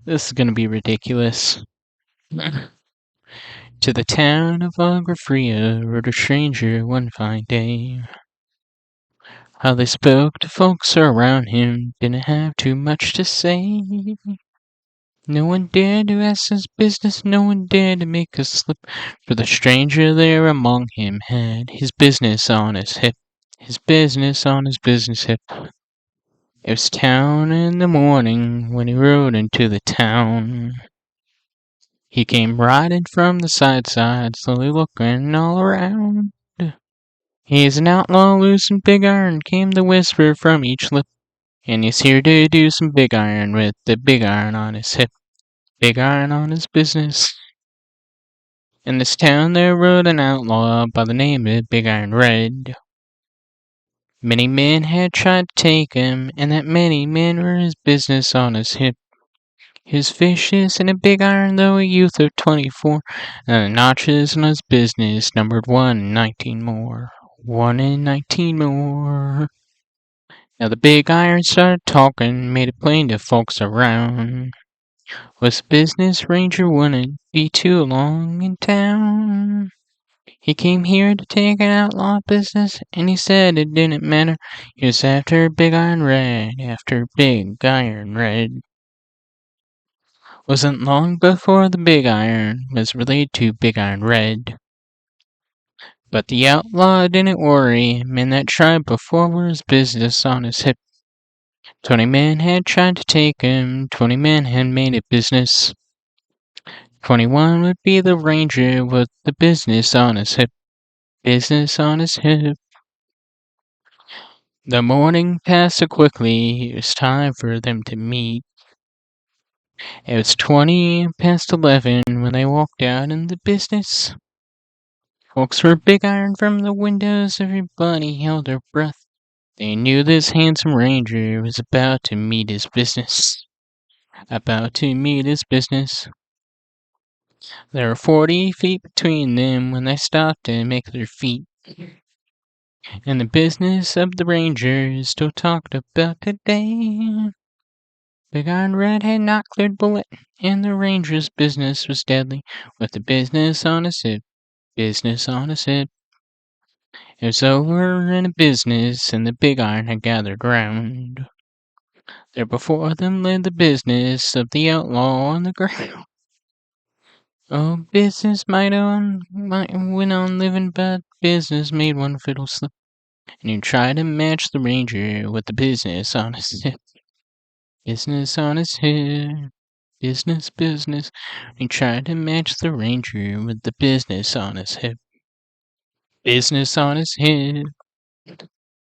This is gonna be ridiculous. To the town of Agua Fria rode a stranger one fine day. How they spoke to folks around him didn't have too much to say. No one dared to ask his business, no one dared to make a slip, for the stranger there among him had his business on his hip. His business on his business hip. It was town in the morning when he rode into the town. He came riding from the side, slowly looking all around. He's an outlaw loose and big iron, came the whisper from each lip. And he's here to do some big iron with the big iron on his hip. Big iron on his business. In this town there rode an outlaw by the name of Big Iron Red. Many men had tried to take him, and that many men were his business on his hip. His vicious and a big iron, though a youth of 24, and the notches on his business numbered 1 in 19 more. 1 in 19 more. Now the big iron started talking, made it plain to folks around. Was business ranger wouldn't be too long in town. He came here to take an outlaw business, and he said it didn't matter. He was after Big Iron Red, after Big Iron Red. Wasn't long before the Big Iron was relayed to Big Iron Red. But the outlaw didn't worry him, and that tribe before was business on his hip. 20 men had tried to take him, 20 men had made it business. 21 would be the ranger with the business on his hip. Business on his hip. The morning passed so quickly, it was time for them to meet. It was 20 past 11 when they walked out in the business. Folks were big iron from the windows, everybody held their breath. They knew this handsome ranger was about to meet his business. About to meet his business. There were 40 feet between them when they stopped to make their feet. And the business of the ranger is still talked about today. Big Iron Red had not cleared bullet, and the ranger's business was deadly, with the business on his hip. Business on his hip. It was over in a business, and the Big Iron had gathered round. There before them lay the business of the outlaw on the ground. Oh, business might went on living, but business made one fiddle slip, and he tried to match the ranger with the business on his hip. Business on his hip. Business, business. He tried to match the ranger with the business on his hip. Business on his hip.